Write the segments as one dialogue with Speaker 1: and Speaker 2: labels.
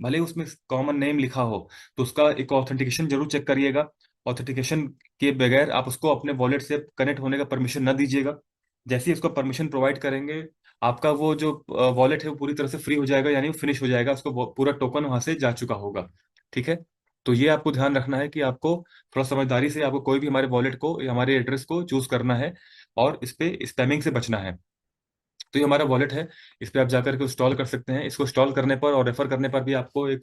Speaker 1: भले ही उसमें common name लिखा हो, तो उसका एक ऑथेंटिकेशन जरूर चेक करिएगा। ऑथेंटिकेशन के बगैर आप उसको अपने वॉलेट से कनेक्ट होने का परमिशन न दीजिएगा। जैसे ही उसको परमिशन प्रोवाइड करेंगे, आपका वो जो वॉलेट है वो पूरी तरह से फ्री हो जाएगा, यानी वो फिनिश हो जाएगा, उसको पूरा टोकन वहां से जा चुका होगा। ठीक है। तो ये आपको ध्यान रखना है कि आपको थोड़ा समझदारी से आपको कोई भी हमारे वॉलेट को या हमारे एड्रेस को चूज करना है, और इस पे स्पैमिंग से बचना है। तो ये हमारा वॉलेट है, इस पे आप जाकर के इंस्टॉल कर सकते हैं। इसको इंस्टॉल करने पर और रेफर करने पर भी आपको एक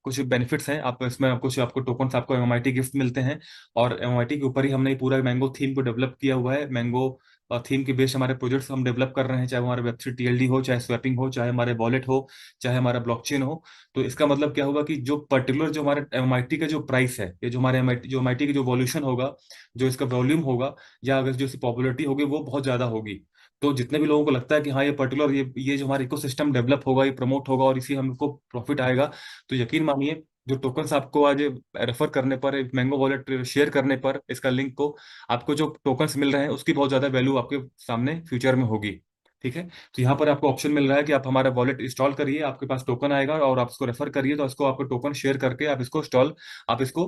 Speaker 1: कुछ बेनिफिट्स हैं। आप इसमें कुछ आपको टोकन्स, आपको एमआईटी गिफ्ट मिलते हैं। और एमआईटी के ऊपर ही हमने पूरा मैंगो थीम को डेवलप किया हुआ है। मैंगो थीम के बेस्ड हमारे प्रोजेक्ट्स हम डेवलप कर रहे हैं, चाहे वो हमारे वेब3 टीएलडी हो, चाहे स्वैपिंग हो, चाहे हमारे वॉलेट हो, चाहे हमारा ब्लॉकचेन हो। तो इसका मतलब क्या होगा कि जो पर्टिकुलर जो हमारे एमआईटी का जो प्राइस है, ये जो हमारे एमआईटी की जो वॉल्यूशन होगा, जो इसका वॉल्यूम होगा, या अगर जो इसकी पॉपुलरिटी होगी, वो बहुत ज्यादा होगी। तो जितने भी लोगों को लगता है कि हाँ ये पर्टिकुलर ये जो हमारा इकोसिस्टम डेवलप होगा, ये प्रमोट होगा और इसी हमको प्रॉफिट आएगा, तो यकीन मानिए जो टोकन्स आपको आज रेफर करने पर, मैंगो वॉलेट शेयर करने पर, इसका लिंक को, आपको जो टोकन्स मिल रहे हैं उसकी बहुत ज्यादा वैल्यू आपके सामने फ्यूचर में होगी। ठीक है। तो यहाँ पर आपको ऑप्शन मिल रहा है कि आप हमारा वॉलेट इंस्टॉल करिए, आपके पास टोकन आएगा और आप इसको रेफर करिए, तो इसको आपको टोकन शेयर करके आप इसको इंस्टॉल, आप इसको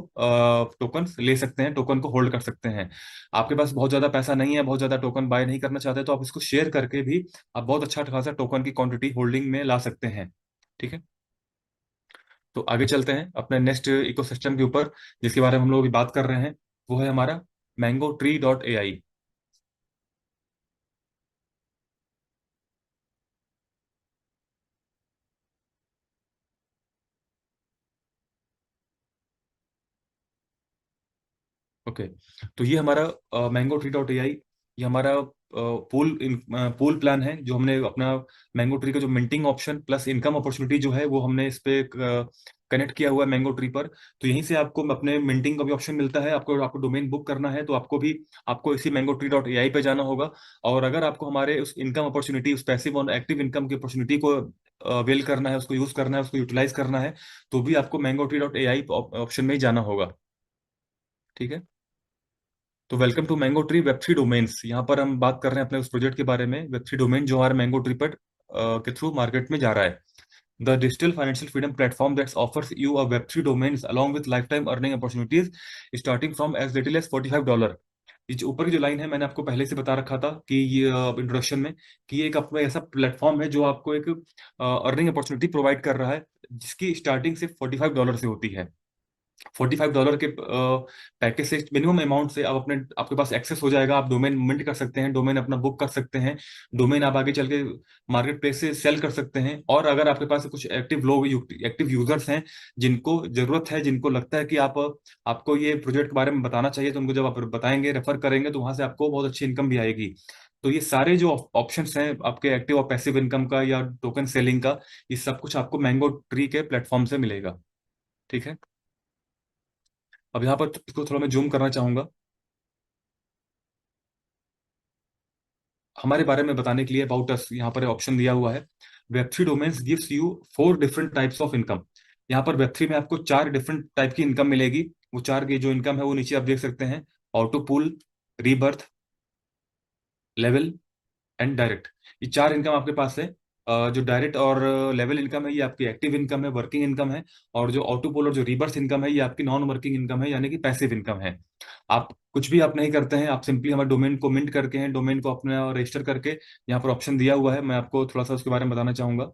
Speaker 1: टोकन ले सकते हैं, टोकन को होल्ड कर सकते हैं। आपके पास बहुत ज्यादा पैसा नहीं है, बहुत ज्यादा टोकन बाय नहीं करना चाहते, तो आप इसको शेयर करके भी आप बहुत अच्छा खासा टोकन की क्वांटिटी होल्डिंग में ला सकते हैं। ठीक है। तो आगे चलते हैं अपने नेक्स्ट इकोसिस्टम के ऊपर, जिसके बारे में हम लोग अभी बात कर रहे हैं। वो है हमारा mangotree.ai। ओके। तो ये हमारा mangotree.ai, ये हमारा पूल प्लान है, जो हमने अपना मैंगो ट्री का जो minting option plus income opportunity जो है वो हमने इस पे कनेक्ट किया हुआ है मैंगो ट्री पर। तो यहीं से आपको अपने मिंटिंग का भी ऑप्शन मिलता है। आपको आपको डोमेन बुक करना है तो आपको इसी mangotree.ai पे जाना होगा। और अगर आपको हमारे उस इनकम अपॉर्चुनिटी, उस पैसिव और एक्टिव इनकम की अपॉर्चुनिटी को अवेल करना है, उसको यूज करना है, उसको यूटिलाइज करना है, तो भी आपको mangotree.ai ऑप्शन में ही जाना होगा। ठीक है। तो welcome to mango tree web three domains. यहाँ पर हम बात कर रहे हैं अपने उस प्रोजेक्ट के बारे में, वेब थ्री डोमेन जो हमारे मैंगो ट्री पर के थ्रू मार्केट में जा रहा है। The digital financial freedom platform that offers you a web three domains along with lifetime earning opportunities starting from as little as $45। ये जो ऊपर की जो लाइन है, मैंने आपको पहले से बता रखा था कि ये इंट्रोडक्शन में, कि ये एक अपना ऐसा प्लेटफॉर्म है जो आपको एक अर्निंग अपॉर्चुनिटी प्रोवाइड कर रहा है, जिसकी स्टार्टिंग सिर्फ $45 से होती है। $45 के पैकेज से, मिनिमम अमाउंट से आप अपने, आपके पास एक्सेस हो जाएगा, आप डोमेन मिंट कर सकते हैं, डोमेन अपना बुक कर सकते हैं, डोमेन आप आगे चल के मार्केट प्लेस से सेल कर सकते हैं। और अगर आपके पास कुछ एक्टिव लोग, एक्टिव यूजर्स हैं, जिनको जरूरत है, जिनको लगता है कि आपको ये प्रोजेक्ट के बारे में बताना चाहिए, तो उनको जब आप बताएंगे, रेफर करेंगे, तो वहां से आपको बहुत अच्छी इनकम भी आएगी। तो ये सारे जो ऑप्शंस हैं आपके एक्टिव और पैसिव इनकम का या टोकन सेलिंग का, ये सब कुछ आपको मैंगो ट्री के प्लेटफॉर्म से मिलेगा। ठीक है। अब यहाँ पर इसको थोड़ा मैं जूम करना चाहूंगा, हमारे बारे में बताने के लिए अबाउट अस यहाँ पर ऑप्शन दिया हुआ है। Web three domains gives you 4 different types of income. यहाँ पर वेब थ्री में आपको 4 डिफरेंट टाइप की इनकम मिलेगी। वो चार की जो इनकम है वो नीचे आप देख सकते हैं: auto pool, rebirth, level and direct. ये चार इनकम आपके पास है। जो डायरेक्ट और लेवल इनकम है, ये आपकी एक्टिव इनकम है, वर्किंग इनकम है। और जो ऑटो पोल और जो रिवर्स इनकम है, ये आपकी नॉन वर्किंग इनकम है, यानी कि पैसिव इनकम है। आप कुछ भी आप नहीं करते हैं, आप सिंपली हमारे डोमेन को मिंट करके हैं, डोमेन को अपना रजिस्टर करके, यहाँ पर ऑप्शन दिया हुआ है, मैं आपको थोड़ा सा उसके बारे में बताना चाहूंगा।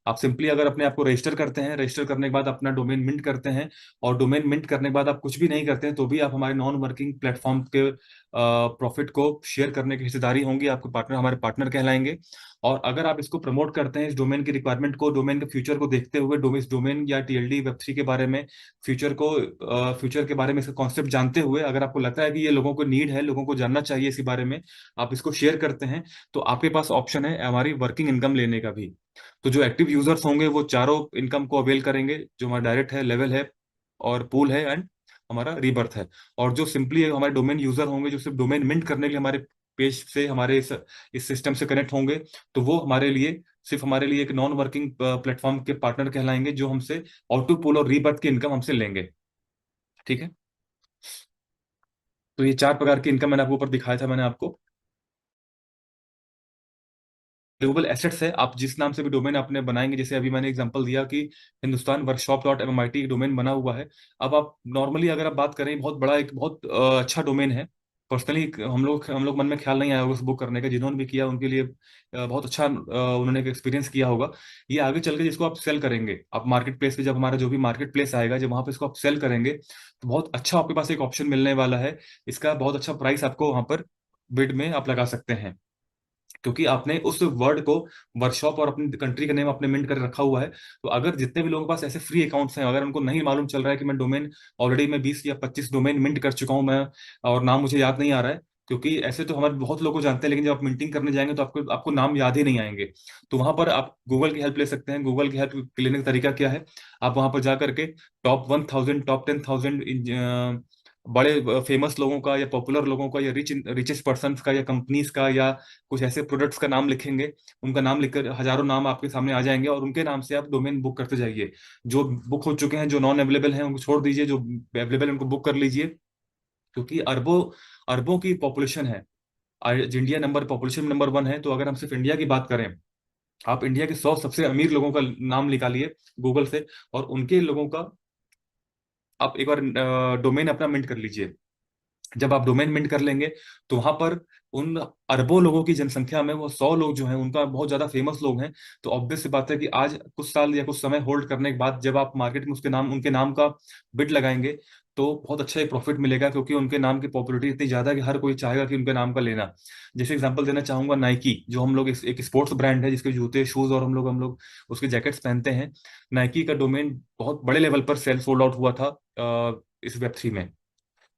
Speaker 1: आप सिंपली अगर अपने आप को रजिस्टर करते हैं, रजिस्टर करने के बाद अपना डोमेन मिंट करते हैं, और डोमेन मिंट करने के बाद आप कुछ भी नहीं करते हैं, तो भी आप हमारे नॉन वर्किंग प्लेटफॉर्म के प्रॉफिट को शेयर करने की हिस्सेदारी होंगी, आपके पार्टनर हमारे पार्टनर कहलाएंगे। और अगर आप इसको प्रमोट करते हैं, इस डोमेन की रिक्वायरमेंट को, डोमेन के फ्यूचर को देखते हुए, इस डोमेन या टीएलडी वेब थ्री के बारे में, फ्यूचर के बारे में, इसका कॉन्सेप्ट जानते हुए, अगर आपको लगता है कि ये लोगों को नीड है, लोगों को जानना चाहिए इसके बारे में, आप इसको शेयर करते हैं, तो आपके पास ऑप्शन है हमारी वर्किंग इनकम लेने का भी। तो जो एक्टिव यूजर्स होंगे वो चारों इनकम को अवेल करेंगे, जो हमारा डायरेक्ट है, लेवल है, और पूल है, एंड हमारा रीबर्थ है। और जो सिंपली हमारे डोमेन यूजर होंगे, जो सिर्फ डोमेन मिंट करने के लिए हमारे पेज से, हमारे इस सिस्टम से कनेक्ट होंगे, तो वो हमारे लिए, सिर्फ हमारे लिए एक नॉन वर्किंग प्लेटफॉर्म के पार्टनर कहलाएंगे, जो हमसे ऑटो पूल और रीबर्थ की इनकम हमसे लेंगे। ठीक है। तो ये 4 प्रकार की इनकम मैंने आपको ऊपर दिखाया था, मैंने आपको। वैल्यूएबल एसेट्स है। आप जिस नाम से भी डोमेन आपने बनाएंगे, जैसे अभी मैंने एग्जांपल दिया कि Hindustan workshop dot MMIT domain बना हुआ है। अब आप नॉर्मली अगर आप बात करें, बहुत बड़ा एक बहुत अच्छा डोमेन है। पर्सनली हम लोग मन में ख्याल नहीं आया होगा उस बुक करने का, जिन्होंने भी किया उनके लिए बहुत अच्छा उन्होंने एक एक्सपीरियंस किया होगा। ये आगे चल के जिसको आप सेल करेंगे, आप मार्केट प्लेस पे, जब हमारा जो भी मार्केट प्लेस आएगा, जब वहां पे इसको आप सेल करेंगे, तो बहुत अच्छा आपके पास एक ऑप्शन मिलने वाला है। इसका बहुत अच्छा प्राइस आपको वहां पर बिड में आप लगा सकते हैं, क्योंकि आपने उस वर्ड को वर्कशॉप और अपनी कंट्री का नेम आपने मिंट कर रखा हुआ है। तो अगर जितने भी लोगों के पास ऐसे फ्री अकाउंट्स हैं, अगर उनको नहीं मालूम चल रहा है कि मैं डोमेन ऑलरेडी मैं 20 या 25 डोमेन मिंट कर चुका हूं मैं, और नाम मुझे याद नहीं आ रहा है, क्योंकि ऐसे तो हमारे बहुत लोग को जानते हैं, लेकिन जब आप मिंटिंग करने जाएंगे तो आपको आपको नाम याद ही नहीं आएंगे। तो वहां पर आप गूगल की हेल्प ले सकते हैं। गूगल की हेल्प लेने का तरीका क्या है? आप वहां पर जा करके टॉप 1000, टॉप 10,000 बड़े फेमस लोगों का, या पॉपुलर लोगों का, या रिचेस्ट पर्सन का, या कंपनीज का, या कुछ ऐसे प्रोडक्ट्स का नाम लिखेंगे। उनका नाम लिखकर हजारों नाम आपके सामने आ जाएंगे, और उनके नाम से आप डोमेन बुक करते जाइए। जो बुक हो चुके हैं, जो नॉन अवेलेबल हैं उनको छोड़ दीजिए, जो अवेलेबल है उनको बुक कर लीजिए। क्योंकि अरबों अरबों की पॉपुलेशन है। आज इंडिया नंबर पॉपुलेशन नंबर 1 है। तो अगर हम सिर्फ इंडिया की बात करें, आप इंडिया के 100 सबसे अमीर लोगों का नाम निकालिए गूगल से, और उनके लोगों का आप एक बार डोमेन अपना मिंट कर लीजिए। जब आप डोमेन मिंट कर लेंगे, तो वहां पर उन अरबों लोगों की जनसंख्या में वो 100 लोग जो हैं, उनका बहुत ज्यादा फेमस लोग हैं। तो ऑब्वियस सी बात है कि आज कुछ साल या कुछ समय होल्ड करने के बाद जब आप मार्केट में उसके नाम उनके नाम का बिड लगाएंगे, तो बहुत अच्छा एक प्रॉफिट मिलेगा, क्योंकि उनके नाम की पॉपुलैरिटी इतनी ज्यादा है कि हर कोई चाहेगा कि उनके नाम का लेना। जैसे एग्जांपल देना चाहूंगा, नाइकी, जो हम लोग एक स्पोर्ट्स ब्रांड है, जिसके जूते शूज और हम लोग उसके जैकेट्स पहनते हैं। नाइकी का डोमेन बहुत बड़े लेवल पर सेल सोल्ड आउट हुआ था इस वेब 3 में।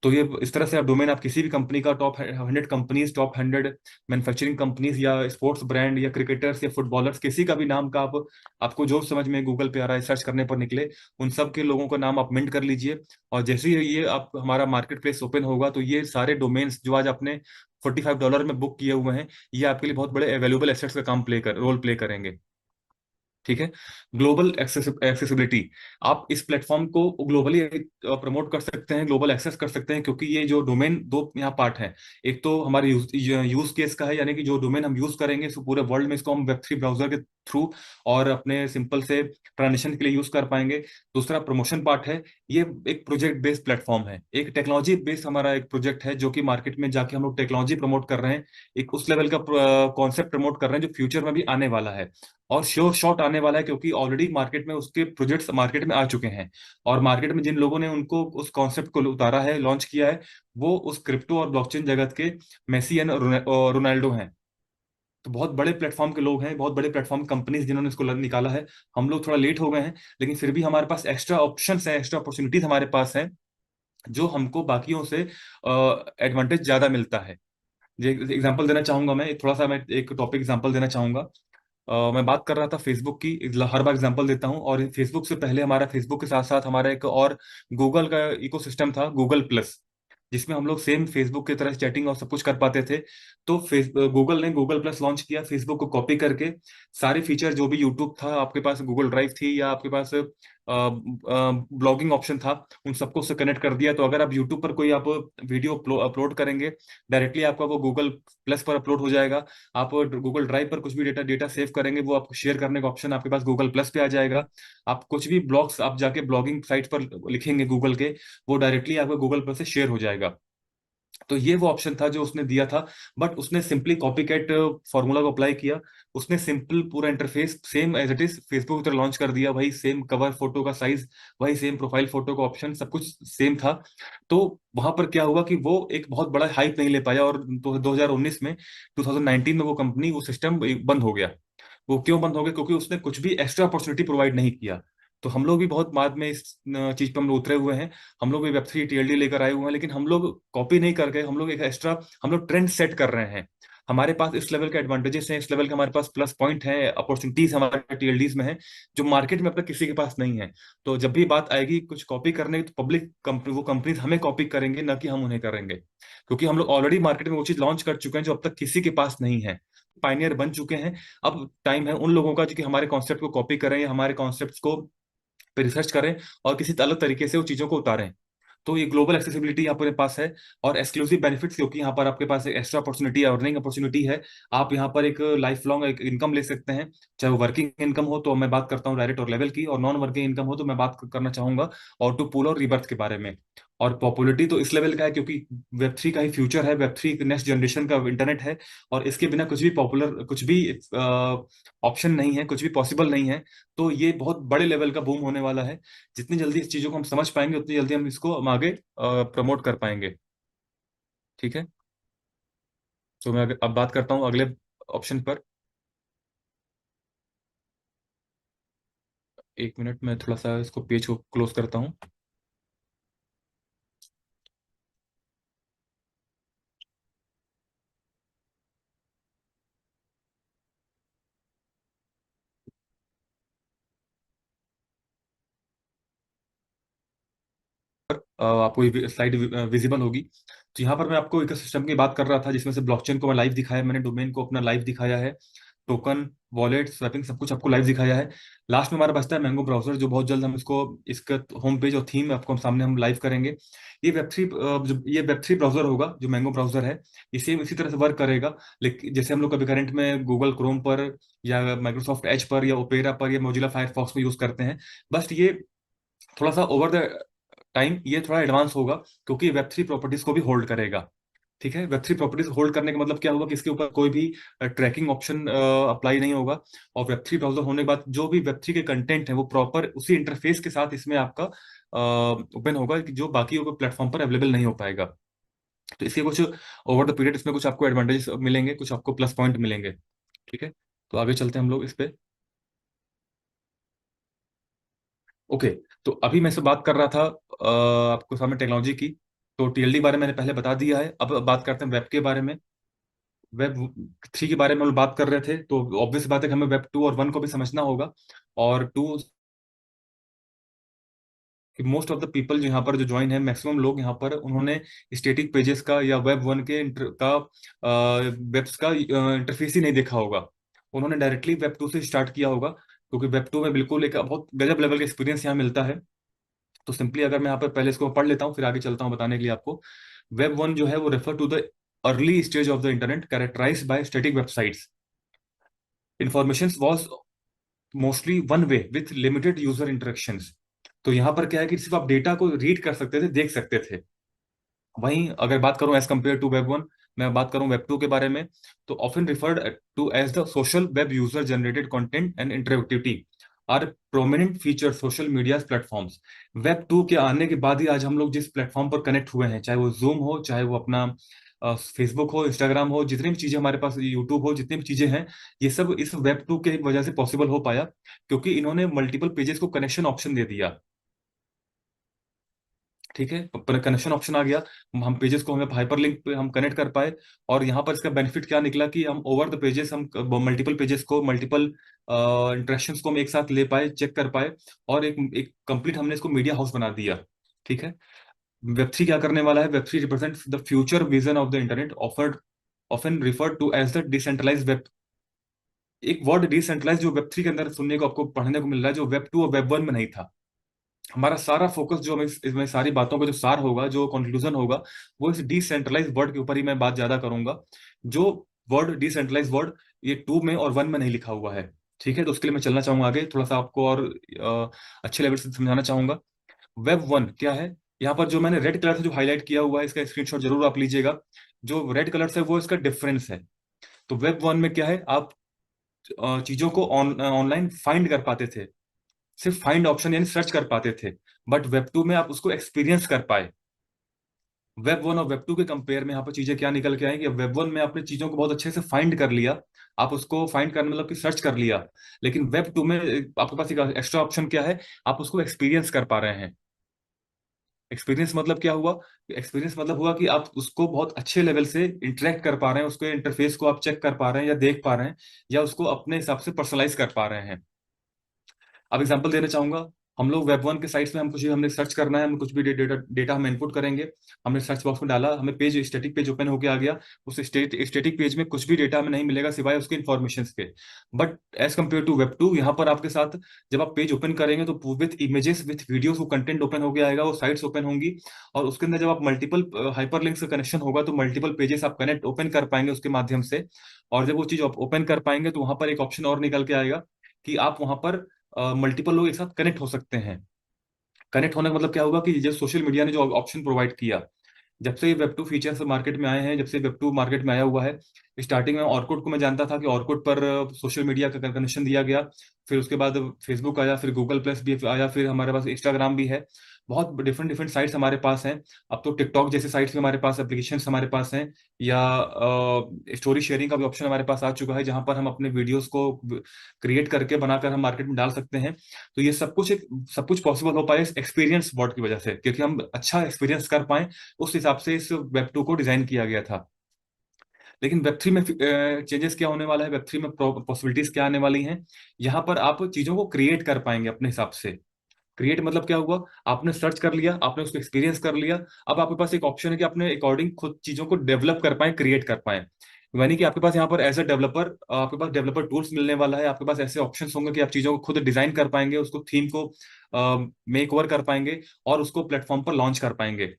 Speaker 1: तो ये इस तरह से आप डोमेन, आप किसी भी कंपनी का top 100 companies, top 100 manufacturing companies, या स्पोर्ट्स ब्रांड, या क्रिकेटर्स, या फुटबॉलर्स, किसी का भी नाम का आप, आपको जो समझ में गूगल पे आ रहा है, सर्च करने पर निकले, उन सब के लोगों का नाम आप मिंट कर लीजिए। और जैसे ही ये आप हमारा मार्केट प्लेस ओपन होगा, तो ये सारे डोमेन्स जो आज आपने $45 में बुक किए हुए हैं, ये आपके लिए बहुत बड़े अवेलेबल एसेट्स का रोल प्ले करेंगे। ठीक है। ग्लोबल एक्सेसिबिलिटी, आप इस प्लेटफॉर्म को ग्लोबली प्रमोट कर सकते हैं, ग्लोबल एक्सेस कर सकते हैं, क्योंकि ये जो डोमेन दो यहाँ पार्ट है। एक तो हमारे यूज केस का है, यानी कि जो डोमेन हम यूज करेंगे इसको पूरे वर्ल्ड में, इसको हम वेब 3 ब्राउजर के थ्रू और अपने सिंपल से ट्रांजेक्शन के लिए यूज कर पाएंगे। दूसरा प्रमोशन पार्ट है। ये एक प्रोजेक्ट बेस्ड प्लेटफॉर्म है, एक टेक्नोलॉजी बेस्ड हमारा एक प्रोजेक्ट है, जो कि मार्केट में जाके हम लोग टेक्नोलॉजी प्रमोट कर रहे हैं। एक उस लेवल का कॉन्सेप्ट प्रमोट कर रहे हैं जो फ्यूचर में भी आने वाला है, और श्योर शॉट आने वाला है, क्योंकि ऑलरेडी मार्केट में उसके प्रोजेक्ट्स मार्केट में आ चुके हैं। और मार्केट में जिन लोगों ने उनको उस कॉन्सेप्ट को उतारा है, लॉन्च किया है, वो उस क्रिप्टो और ब्लॉकचेन जगत के मेसी एंड रोनाल्डो हैं। तो बहुत बड़े प्लेटफॉर्म के लोग हैं, बहुत बड़े प्लेटफॉर्म कंपनीज जिन्होंने इसको निकाला है। हम लोग थोड़ा लेट हो गए हैं, लेकिन फिर भी हमारे पास एक्स्ट्रा ऑप्शंस हैं, एक्स्ट्रा अपॉर्चुनिटीज हमारे पास हैं, जो हमको बाकियों से एडवांटेज ज्यादा मिलता है। एग्जांपल देना चाहूंगा, मैं थोड़ा सा मैं एक टॉपिक एग्जांपल देना चाहूंगा। मैं बात कर रहा था फेसबुक की, हर बार एग्जांपल देता हूं। और फेसबुक से पहले हमारा, फेसबुक के साथ साथ हमारा एक और गूगल का इकोसिस्टम था, गूगल प्लस, जिसमें हम लोग सेम फेसबुक की तरह चैटिंग और सब कुछ कर पाते थे। तो गूगल ने गूगल प्लस लॉन्च किया, फेसबुक को कॉपी करके। सारे फीचर जो भी यूट्यूब था, आपके पास गूगल ड्राइव थी, या आपके पास ब्लॉगिंग ऑप्शन था, उन सबको उससे कनेक्ट कर दिया। तो अगर आप यूट्यूब पर कोई आप वीडियो अपलोड करेंगे, डायरेक्टली आपका वो गूगल प्लस पर अपलोड हो जाएगा। आप गूगल ड्राइव पर कुछ भी डेटा डेटा सेव करेंगे, वो आपको शेयर करने का ऑप्शन आपके पास गूगल प्लस पे आ जाएगा। आप कुछ भी ब्लॉग्स आप जाके ब्लॉगिंग साइट पर लिखेंगे गूगल के, वो डायरेक्टली आपको गूगल प्लस से शेयर हो जाएगा। तो ये वो ऑप्शन था जो उसने दिया था। बट उसने सिंपली कॉपी कैट फॉर्मूला को अप्लाई किया। उसने सिंपल पूरा interface same as it is Facebook की तरह लॉन्च कर दिया, वही सेम कवर फोटो का साइज, वही सेम प्रोफाइल फोटो का ऑप्शन, सब कुछ सेम था। तो वहां पर क्या हुआ कि वो एक बहुत बड़ा हाइप नहीं ले पाया, और 2019 में, 2019 में वो कंपनी, वो सिस्टम बंद हो गया। वो क्यों बंद हो गया? क्योंकि उसने कुछ भी एक्स्ट्रा अपॉर्चुनिटी प्रोवाइड नहीं किया। तो हम लोग भी बहुत बाद में इस चीज पर हम लोग उतरे हुए हैं। हम लोग भी वेब 3 TLD लेकर आए हुए हैं, लेकिन हम लोग कॉपी नहीं करके, हम लोग एक एक्स्ट्रा, हम लोग ट्रेंड सेट कर रहे हैं। हमारे पास इस लेवल के एडवांटेजेस हैं, इस लेवल के हमारे पास प्लस पॉइंट हैं, अपॉर्चुनिटीज हमारे TLDs में है, जो मार्केट में अब तक किसी के पास नहीं है। तो जब भी बात आएगी कुछ कॉपी करने की, तो पब्लिक कंपनी, वो कंपनीज हमें कॉपी करेंगे, ना कि हम उन्हें करेंगे। क्योंकि हम लोग ऑलरेडी मार्केट में वो चीज लॉन्च कर चुके हैं जो अब तक किसी के पास नहीं है, पाइनियर बन चुके हैं। अब टाइम है उन लोगों का जो कि हमारे कॉन्सेप्ट को कॉपी करें, या हमारे कॉन्सेप्ट्स को पे रिसर्च करें, और किसी अलग तरीके से वो चीजों को उतारें। तो ये ग्लोबल एक्सेसिबिलिटी यहाँ पर पास है। और एक्सक्लूसिव बेनिफिट्स, क्योंकि यहाँ पर आपके पास एक एक्स्ट्रा अपॉर्चुनिटी, अर्निंग अपॉर्चुनिटी है। आप यहाँ पर एक लाइफ लॉन्ग एक इनकम ले सकते हैं। चाहे वो वर्किंग इनकम हो तो मैं बात करता हूँ डायरेक्ट और लेवल की, और नॉन वर्किंग इनकम हो तो मैं बात करना चाहूंगा ऑटो पूल और रीबर्थ के बारे में। और पॉपुलरिटी तो इस लेवल का है क्योंकि वेब थ्री का ही फ्यूचर है, वेब थ्री नेक्स्ट जनरेशन का इंटरनेट है। और इसके बिना कुछ भी पॉपुलर, कुछ भी ऑप्शन नहीं है, कुछ भी पॉसिबल नहीं है। तो ये बहुत बड़े लेवल का बूम होने वाला है। जितनी जल्दी इस चीजों को हम समझ पाएंगे उतनी जल्दी हम इसको हम आगे प्रमोट कर पाएंगे। ठीक है। तो मैं अब बात करता हूँ अगले ऑप्शन पर। एक मिनट में थोड़ा सा इसको पेज को क्लोज करता हूँ। आपको ये स्लाइड विजिबल होगी। तो यहाँ पर मैं आपको इकोसिस्टम की बात कर रहा था, जिसमें से ब्लॉकचेन को मैं लाइव दिखाया, मैंने डोमेन को अपना लाइव दिखाया है, टोकन, वॉलेट, स्वैपिंग, सब कुछ आपको लाइव दिखाया है। लास्ट में हमारा बचता है मैंगो ब्राउजर, जो बहुत जल्द हम इसको, इसका होम पेज और थीम आपको सामने हम लाइव करेंगे। ये वेब थ्री, जो ये वेब थ्री ब्राउजर होगा, जो मैंगो ब्राउजर है, ये सेम इसी तरह से वर्क करेगा। लेकिन जैसे हम लोग कभी करंट में गूगल क्रोम पर या माइक्रोसॉफ्ट एज पर या ओपेरा पर या मोजिला फायरफॉक्स में यूज करते हैं, बस ये थोड़ा सा ओवर द टाइम ये थोड़ा एडवांस होगा, क्योंकि वेब थ्री प्रॉपर्टीज को भी होल्ड करेगा। ठीक है। वेब थ्री प्रॉपर्टीज होल्ड करने का मतलब क्या होगा कि इसके ऊपर कोई भी ट्रैकिंग ऑप्शन अप्लाई नहीं होगा। और वेब थ्री ब्राउजर होने के बाद जो भी वेब थ्री के कंटेंट है वो प्रॉपर उसी इंटरफेस के साथ इसमें आपका ओपन होगा, कि जो बाकी प्लेटफॉर्म पर अवेलेबल नहीं हो पाएगा। तो इसके कुछ ओवर द पीरियड इसमें कुछ आपको एडवांटेजेस मिलेंगे, कुछ आपको प्लस पॉइंट मिलेंगे। ठीक है। तो आगे चलते हैं हम लोग इस पे। ओके। तो अभी मैं से बात कर रहा था आपको सामने टेक्नोलॉजी की। तो टीएलडी बारे में मैंने पहले बता दिया है। अब बात करते हैं वेब के बारे में। वेब थ्री के बारे में हम लोग बात कर रहे थे, तो ऑब्वियस बात है कि हमें वेब टू और वन को भी समझना होगा। और टू, कि मोस्ट ऑफ द पीपल जो यहाँ पर जो ज्वाइन है, मैक्सिमम लोग यहाँ पर उन्होंने स्टेटिक पेजेस का या वेब वन के का वेब्स का इंटरफेस ही नहीं देखा होगा। उन्होंने डायरेक्टली वेब टू से स्टार्ट किया होगा, क्योंकि वेब टू में बिल्कुल एक बहुत गजब लेवल का एक्सपीरियंस यहाँ मिलता है। तो सिंपली अगर मैं यहाँ पर पहले इसको पढ़ लेता हूँ, फिर आगे चलता हूँ बताने के लिए आपको। वेब वन जो है वो refer to the early stage of the internet characterized by static websites. Information was mostly one way with limited user interactions. तो यहाँ पर क्या है कि सिर्फ आप डेटा को रीड कर सकते थे, देख सकते थे। वहीं अगर बात करूं as compare to web one, मैं बात करूं वेब टू के बारे में, तो often referred to as the social web user generated content and interactivity are prominent feature social media platforms. Web two के आने के बाद ही आज हम लोग जिस प्लेटफॉर्म पर कनेक्ट हुए हैं, चाहे वो जूम हो, चाहे वो अपना फेसबुक हो, इंस्टाग्राम हो, जितनी भी चीजें हमारे पास, यूट्यूब हो, जितनी भी चीजें हैं, ये सब इस वेब टू के वजह से पॉसिबल हो पाया, क्योंकि इन्होंने मल्टीपल पेजेस को कनेक्शन ऑप्शन दे दिया। ठीक है। कनेक्शन ऑप्शन आ गया, हम पेजेस को हमें हाइपर लिंक पे हम कनेक्ट कर पाए। और यहाँ पर इसका बेनिफिट क्या निकला कि हम ओवर द पेजेस, हम मल्टीपल पेजेस को, मल्टीपल इंटरेक्शंस को हम एक साथ ले पाए, चेक कर पाए। और एक एक कंप्लीट हमने इसको मीडिया हाउस बना दिया। ठीक है। वेब थ्री क्या करने वाला है? Web three represents the future vision of the internet offered, often referred to as the decentralize web. एक वर्ड डिसेंट्रलाइज जो वेब थ्री के अंदर सुनने को आपको पढ़ने को मिल रहा है, जो वेब टू और वेब वन में नहीं था। हमारा सारा फोकस जो हमें इसमें सारी बातों का जो सार होगा, जो कंक्लूजन होगा, वो इस डिसेंट्रलाइज वर्ड के ऊपर ही मैं बात ज्यादा करूंगा। जो वर्ड डिसेंट्रलाइज वर्ड, ये टू में और वन में नहीं लिखा हुआ है। ठीक है। तो उसके लिए मैं चलना चाहूंगा आगे, थोड़ा सा आपको और अच्छे लेवल से समझाना चाहूंगा। वेब वन क्या है? यहाँ पर जो मैंने रेड कलर से जो हाईलाइट किया हुआ है, इसका स्क्रीनशॉट जरूर आप लीजिएगा। जो रेड कलर से वो इसका डिफरेंस है। तो वेब वन में क्या है, आप चीजों को ऑनलाइन फाइंड कर पाते थे, सिर्फ फाइंड ऑप्शन यानी सर्च कर पाते थे। बट वेब टू में आप उसको एक्सपीरियंस कर पाए। वेब वन और वेब टू के कंपेयर में यहाँ पर चीजें क्या निकल के आएंगी? वेब वन में आपने चीजों को बहुत अच्छे से फाइंड कर लिया, आप उसको फाइंड करने मतलब कि सर्च कर लिया। लेकिन वेब टू में आपके पास एक एक्स्ट्रा ऑप्शन क्या है? आप उसको एक्सपीरियंस कर पा रहे हैं। एक्सपीरियंस मतलब क्या हुआ? एक्सपीरियंस मतलब हुआ कि आप उसको बहुत अच्छे लेवल से इंटरेक्ट कर पा रहे हैं, उसके इंटरफेस को आप चेक कर पा रहे हैं या देख पा रहे हैं, या उसको अपने हिसाब से पर्सनलाइज कर पा रहे हैं। अब एग्जांपल देना चाहूंगा। हम लोग वेब 1 के साइट्स में हम कुछ हमने सर्च करना है, हम कुछ भी डेटा डेटा हम इनपुट करेंगे, हमने सर्च बॉक्स में डाला, हमें पेज स्टैटिक पेज ओपन होके आ गया। उस स्टैटिक पेज में कुछ भी डेटा हमें नहीं मिलेगा सिवाय उसके इन्फॉर्मेशन के। But as compare to web 2, यहाँ पर आपके साथ जब आप पेज ओपन करेंगे तो विथ इमेजेस विथ वीडियोस वो कंटेंट ओपन होके आएगा, वो साइट्स ओपन होंगी। और उसके अंदर जब आप मल्टीपल हाइपर लिंक्स का कनेक्शन होगा तो मल्टीपल पेजेस आप कनेक्ट ओपन कर पाएंगे उसके माध्यम से। और जब वो चीज आप ओपन कर पाएंगे तो वहां पर एक ऑप्शन और निकल के आएगा कि आप वहां पर मल्टीपल लोग एक साथ कनेक्ट हो सकते हैं। कनेक्ट होने का मतलब क्या होगा कि जो सोशल मीडिया ने जो ऑप्शन प्रोवाइड किया, जब से ये वेब 2 फीचर्स मार्केट में आए हैं, जब से वेब 2 मार्केट में आया हुआ है। स्टार्टिंग में ऑर्कुट को मैं जानता था कि ऑर्कुट पर सोशल मीडिया का कनेक्शन दिया गया। फिर उसके बाद फेसबुक आया, फिर गूगल प्लस भी आया, फिर हमारे पास इंस्टाग्राम भी है। बहुत डिफरेंट डिफरेंट साइट्स हमारे पास हैं। अब तो टिकटॉक जैसे साइट्स भी हमारे पास, एप्लीकेशन हमारे पास हैं। या स्टोरी शेयरिंग का भी ऑप्शन हमारे पास आ चुका है, जहां पर हम अपने वीडियोस को क्रिएट करके बनाकर हम मार्केट में डाल सकते हैं। तो ये सब कुछ पॉसिबल हो पाए इस एक्सपीरियंस बोर्ड की वजह से, क्योंकि हम अच्छा एक्सपीरियंस कर पाए, उस हिसाब से इस वेब 2 को डिजाइन किया गया था। लेकिन वेब 3 में चेंजेस क्या होने वाला है, वेब 3 में पॉसिबिलिटीज क्या आने वाली हैं। यहाँ पर आप चीजों को क्रिएट कर पाएंगे अपने हिसाब से। क्रिएट मतलब क्या हुआ, आपने सर्च कर लिया, आपने उसको एक्सपीरियंस कर लिया। अब आपके पास एक ऑप्शन है कि अपने अकॉर्डिंग खुद चीजों को डेवलप कर पाए, क्रिएट कर पाए। यानी कि आपके पास यहाँ पर एज अ डेवलपर, आपके पास डेवलपर टूल्स मिलने वाला है, आपके पास ऐसे ऑप्शंस होंगे कि आप चीजों को खुद डिजाइन कर पाएंगे, उसको थीम को मेक ओवर कर पाएंगे और उसको प्लेटफॉर्म पर लॉन्च कर पाएंगे।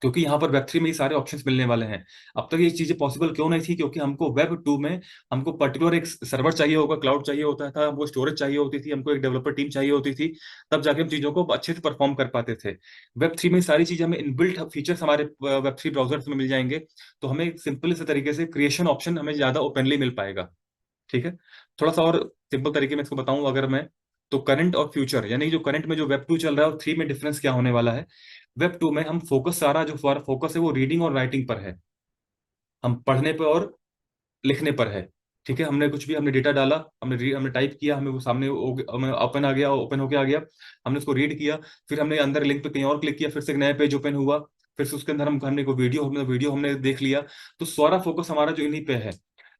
Speaker 1: क्योंकि यहाँ पर वेब 3 में ये सारे ऑप्शंस मिलने वाले हैं। अब तक ये चीजें पॉसिबल क्यों नहीं थी, क्योंकि हमको वेब 2 में हमको पर्टिकुलर एक सर्वर चाहिए होगा, क्लाउड चाहिए होता था, हमको स्टोरेज चाहिए होती थी, हमको एक डेवलपर टीम चाहिए होती थी। तब जाके हम चीजों को अच्छे से परफॉर्म कर पाते थे। वेब 3 में सारी चीजें हमें इनबिल्ट फीचर्स हमारे वेब 3 ब्राउजर्स में मिल जाएंगे। तो हमें सिंपल से तरीके से क्रिएशन ऑप्शन हमें ज्यादा ओपनली मिल पाएगा। ठीक है। थोड़ा सा और सिंपल तरीके में इसको बताऊं अगर मैं, तो करंट और फ्यूचर, यानी जो करंट में जो वेब 2 चल रहा है और 3 में डिफरेंस क्या होने वाला है। वेब 2 में हम फोकस, सारा जो हमारा फोकस है वो रीडिंग और राइटिंग पर है। हम पढ़ने पर और लिखने पर है। ठीक है, हमने कुछ भी हमने डेटा डाला, हमने टाइप किया, हमें वो सामने ओपन आ गया, ओपन होके आ गया। हमने उसको रीड किया, फिर हमने अंदर लिंक पे कहीं और क्लिक किया, फिर से एक नया पेज ओपन हुआ। फिर से उसके अंदर हमने को वीडियो हमने देख लिया। तो सारा फोकस हमारा जो इन्हीं पे है।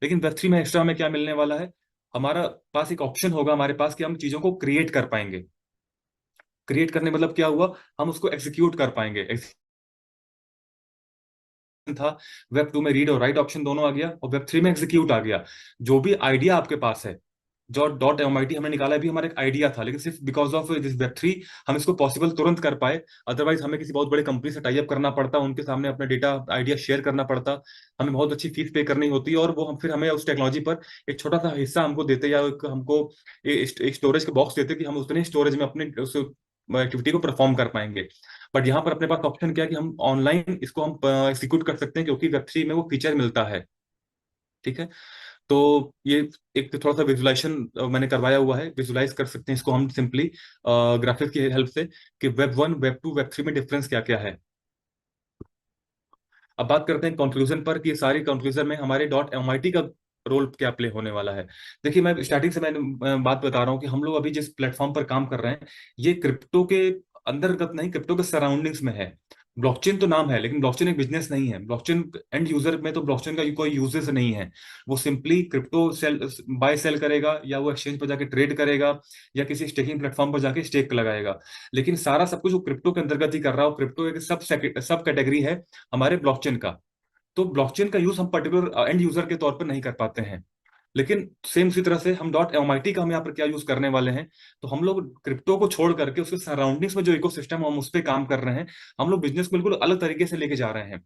Speaker 1: लेकिन वेब 3 में एक्स्ट्रा हमें क्या मिलने वाला है, हमारा पास एक ऑप्शन होगा हमारे पास कि हम चीजों को क्रिएट कर पाएंगे। क्रिएट करने मतलब क्या हुआ, हम उसको एग्जीक्यूट कर पाएंगे। था, वेब 2 में रीड और राइट ऑप्शन दोनों आ गया, और वेब 3 में एग्जीक्यूट आ गया। जो भी आइडिया आपके पास है, जो .mit हमने निकाला है, भी हमारा एक आइडिया था, लेकिन सिर्फ बिकॉज ऑफ दिस वेब 3 हम इसको पॉसिबल तुरंत कर पाए। अदरवाइज हमें किसी बहुत बड़े कंपनी से टाई अप करना पड़ता, उनके सामने अपना डेटा आइडिया शेयर करना पड़ता। हमें बहुत अच्छी फीस पे करनी होती, और वो हम फिर हमें उस टेक्नोलॉजी पर एक छोटा सा हिस्सा हमको देते, या हमको एक स्टोरेज के बॉक्स देते कि हम उतने स्टोरेज में अपने उस एक्टिविटी को परफॉर्म कर पाएंगे। बट यहाँ पर अपने पास ऑप्शन क्या है कि हम ऑनलाइन इसको हम एग्जीक्यूट कर सकते हैं, क्योंकि वेब 3 में वो फीचर मिलता है। ठीक है। तो ये एक थोड़ा सा विजुलाइजेशन मैंने करवाया हुआ है, विजुलाइज कर सकते हैं इसको हम सिंपली ग्राफिक्स की हेल्प से, कि वेब 1, वेब 2, वेब 3 में डिफरेंस क्या क्या है। अब बात करते हैं कंक्लूजन पर, कि सारी कंक्लूजन में हमारे .mit का रोल क्या प्ले होने वाला है। देखिए, मैं स्टार्टिंग से मैंने बात बता रहा हूँ कि हम लोग अभी जिस प्लेटफॉर्म पर काम कर रहे हैं, ये क्रिप्टो के अंतर्गत नहीं, क्रिप्टो के सराउंडिंग्स में है। ब्लॉकचेन तो नाम है, लेकिन ब्लॉकचेन एक बिजनेस नहीं है। ब्लॉकचेन एंड यूजर में तो ब्लॉकचेन का कोई यूजेस नहीं है। वो simply crypto sell, buy sell करेगा, या वो एक्सचेंज पर जाके ट्रेड करेगा, या किसी स्टेकिंग प्लेटफॉर्म पर जाके स्टेक लगाएगा। लेकिन सारा सब कुछ वो क्रिप्टो के अंतर्गत ही कर रहा है, और क्रिप्टो एक सब कैटेगरी है हमारे ब्लॉकचेन का। तो ब्लॉकचेन का यूज हम पर्टिकुलर एंड यूजर के तौर पर नहीं कर पाते हैं। लेकिन सेम उसी तरह से हम .mit का हम यहाँ पर क्या यूज करने वाले हैं, तो हम लोग क्रिप्टो को छोड़ करके उसके सराउंडिंग्स में जो इकोसिस्टम हम उस पर काम कर रहे हैं, हम लोग बिजनेस बिल्कुल अलग तरीके से लेके जा रहे हैं।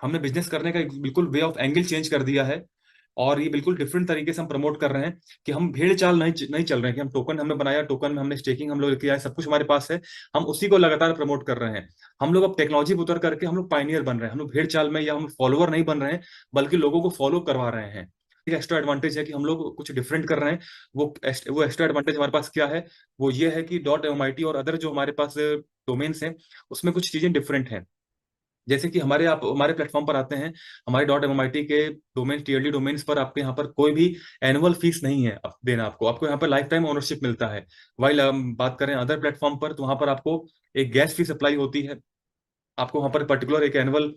Speaker 1: हमने बिजनेस करने का एक बिल्कुल वे ऑफ एंगल चेंज कर दिया है। और ये बिल्कुल डिफरेंट तरीके से हम प्रमोट कर रहे हैं, कि हम भेड़ चाल नहीं चल रहे हैं कि हम टोकन हमने बनाया, टोकन में हमने स्टेकिंग हम लोग किया है, सब कुछ हमारे पास है, हम उसी को लगातार प्रमोट कर रहे हैं। हम लोग अब टेक्नोलॉजी पर उतर करके हम लोग पाइनियर बन रहे हैं, हम लोग भेड़ चाल में या हम फॉलोअर नहीं बन रहे हैं, बल्कि लोगों को फॉलो करवा रहे हैं। एक एक्स्ट्रा एडवांटेज है कि हम लोग कुछ डिफरेंट कर रहे हैं। वो एक्स्ट्रा एडवांटेज हमारे पास क्या है, वो ये है कि .mit और अदर जो हमारे पास डोमेन्स हैं, उसमें कुछ चीजें डिफरेंट हैं। जैसे कि आप हमारे प्लेटफॉर्म पर आते हैं, हमारे .mit के डोमेन, टीएलडी डोमेन्स पर आपके यहाँ पर कोई भी एनुअल फीस नहीं है देना। आपको यहाँ पर लाइफ टाइम ओनरशिप मिलता है। वाइल हम बात करें अदर प्लेटफॉर्म पर, तो वहाँ पर आपको एक गैस फीस अप्लाई होती है। आपको वहाँ पर पर्टिकुलर एक एनुअल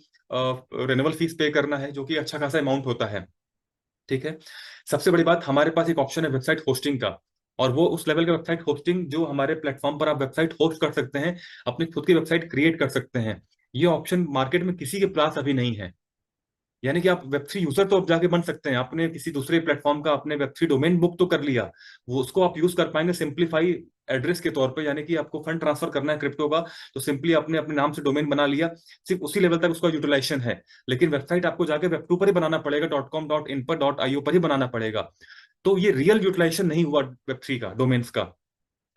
Speaker 1: रेनुअल फीस पे करना है, जो कि अच्छा खासा अमाउंट होता है। ठीक है। सबसे बड़ी बात, हमारे पास एक ऑप्शन है वेबसाइट होस्टिंग का। और वो उस लेवल का वेबसाइट होस्टिंग जो हमारे प्लेटफॉर्म पर आप वेबसाइट होस्ट कर सकते हैं, अपनी खुद की वेबसाइट क्रिएट कर सकते हैं। ये ऑप्शन मार्केट में किसी के पास अभी नहीं है। यानी कि आप वेब3 यूजर तो अब जाके बन सकते हैं, आपने किसी दूसरे प्लेटफॉर्म का आपने वेब3 डोमेन बुक तो कर लिया, वो उसको आप यूज कर पाएंगे सिंप्लीफाई एड्रेस के तौर पे। यानी कि आपको फंड ट्रांसफर करना है क्रिप्टो का, तो सिंपली आपने अपने नाम से डोमेन बना लिया, सिर्फ उसी लेवल तक उसका यूटिलाइजेशन है। लेकिन वेबसाइट आपको जाके वेब2 पर ही बनाना पड़ेगा, .com.in पर .io पर ही बनाना पड़ेगा। तो ये रियल यूटिलाइजेशन नहीं हुआ वेब3 का डोमेन्स का,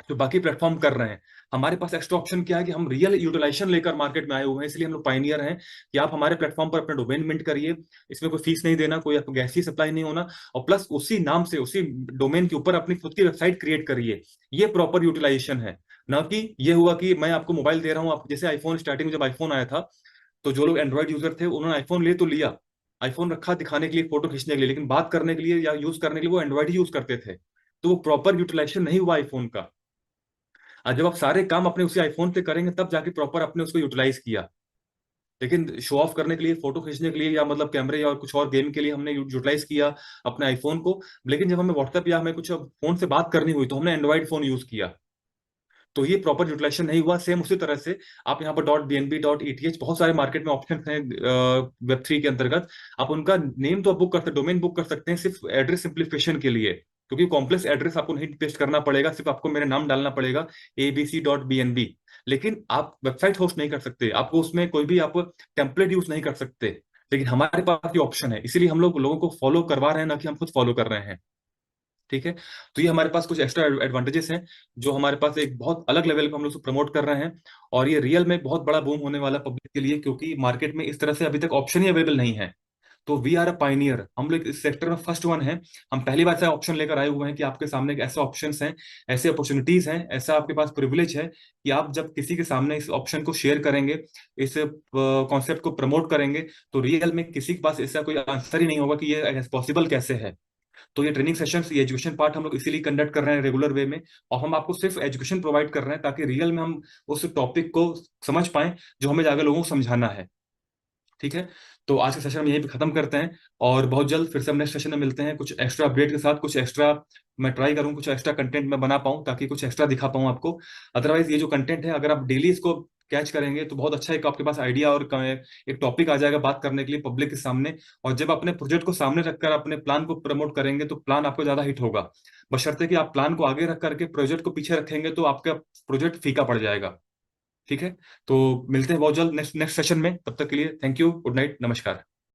Speaker 1: जो बाकी प्लेटफॉर्म कर रहे हैं। हमारे पास एक्स्ट्रा ऑप्शन क्या है कि हम रियल यूटिलाइजेशन लेकर मार्केट में आए हुए हैं, इसलिए हम लोग पाइनियर हैं कि आप हमारे प्लेटफॉर्म पर अपना डोमेन मिंट करिए। इसमें कोई फीस नहीं देना, कोई आपको गैस की सप्लाई नहीं होना, और प्लस उसी नाम से उसी डोमेन के ऊपर अपनी खुद की वेबसाइट क्रिएट करिए। ये प्रॉपर यूटिलाइजेशन है। ना कि ये हुआ कि मैं आपको मोबाइल दे रहा हूँ, आप जैसे आईफोन स्टार्टिंग में जब आईफोन आया था, तो जो लोग एंड्रॉइड यूजर थे उन्होंने आईफोन ले तो लिया, आईफोन रखा दिखाने के लिए, फोटो खींचने के लिए, लेकिन बात करने के लिए या यूज करने के लिए वो एंड्रॉइड ही यूज करते थे। तो वो प्रॉपर यूटिलाइजेशन नहीं हुआ आईफोन का। और जब आप सारे काम अपने उसी आईफोन पे करेंगे तब जाके प्रॉपर आपने उसको यूटिलाइज किया। लेकिन शो ऑफ करने के लिए, फोटो खींचने के लिए, या मतलब कैमरे या और कुछ और गेम के लिए हमने यूटिलाइज किया अपने आईफोन को। लेकिन जब हमें व्हाट्सएप या हमें कुछ फोन से बात करनी हुई तो हमने एंड्रॉइड फोन यूज किया। तो ये प्रॉपर यूटिलाइजेशन नहीं हुआ। सेम उसी तरह से आप यहाँ पर .bnb .eth बहुत सारे मार्केट में ऑप्शन हैं वेब3 के अंतर्गत। आप उनका नेम तो आप बुक कर सकते, डोमेन बुक कर सकते हैं सिर्फ एड्रेस सिंप्लीफिकेशन के लिए, क्योंकि कॉम्प्लेक्स एड्रेस आपको नहीं पेस्ट करना पड़ेगा, सिर्फ आपको मेरा नाम डालना पड़ेगा abc.bnb। लेकिन आप वेबसाइट होस्ट नहीं कर सकते, आपको उसमें कोई भी आप टेम्पलेट यूज नहीं कर सकते। लेकिन हमारे पास ये ऑप्शन है, इसीलिए हम लोग लोगों को फॉलो करवा रहे हैं, ना कि हम खुद फॉलो कर रहे हैं। ठीक है। तो ये हमारे पास कुछ एक्स्ट्रा एडवांटेजेस हैं, जो हमारे पास एक बहुत अलग लेवल पे हम लोग प्रमोट कर रहे हैं। और ये रियल में बहुत बड़ा बूम होने वाला पब्लिक के लिए, क्योंकि मार्केट में इस तरह से अभी तक ऑप्शन ही अवेलेबल नहीं है। तो वी आर अ पाइनियर, हम लोग इस सेक्टर में फर्स्ट वन है। हम पहली बार से ऑप्शन लेकर आए हुए हैं कि आपके सामने एक ऐसे ऑप्शंस हैं, ऐसे अपॉर्चुनिटीज हैं, ऐसा आपके पास प्रिविलेज है कि आप जब किसी के सामने इस ऑप्शन को शेयर करेंगे, इस कॉन्सेप्ट को प्रमोट करेंगे, तो रियल में किसी के पास ऐसा कोई आंसर ही नहीं होगा कि ये पॉसिबल कैसे है। तो ये ट्रेनिंग सेशंस, ये एजुकेशन पार्ट हम लोग इसीलिए कंडक्ट कर रहे हैं रेगुलर वे में। और हम आपको सिर्फ एजुकेशन प्रोवाइड कर रहे हैं ताकि रियल में हम उस टॉपिक को समझ पाएं जो हमें जाकर लोगों को समझाना है। ठीक है। तो आज का सेशन हम यहीं पे खत्म करते हैं, और बहुत जल्द फिर से हम नेक्स्ट सेशन में मिलते हैं कुछ एक्स्ट्रा अपडेट के साथ, कुछ एक्स्ट्रा मैं ट्राई करूँ, कुछ एक्स्ट्रा कंटेंट मैं बना पाऊँ ताकि कुछ एक्स्ट्रा दिखा पाऊँ आपको। अदरवाइज ये जो कंटेंट है, अगर आप डेली इसको कैच करेंगे तो बहुत अच्छा एक आपके पास आइडिया और एक टॉपिक आ जाएगा बात करने के लिए पब्लिक के सामने। और जब अपने प्रोजेक्ट को सामने रखकर अपने प्लान को प्रमोट करेंगे तो प्लान आपको ज्यादा हिट होगा। बशर्ते कि आप प्लान को आगे रख करके प्रोजेक्ट को पीछे रखेंगे तो आपका प्रोजेक्ट फीका पड़ जाएगा। ठीक है। तो मिलते हैं बहुत जल्द नेक्स्ट नेक्स्ट सेशन में, तब तक के लिए थैंक यू, गुड नाइट, नमस्कार।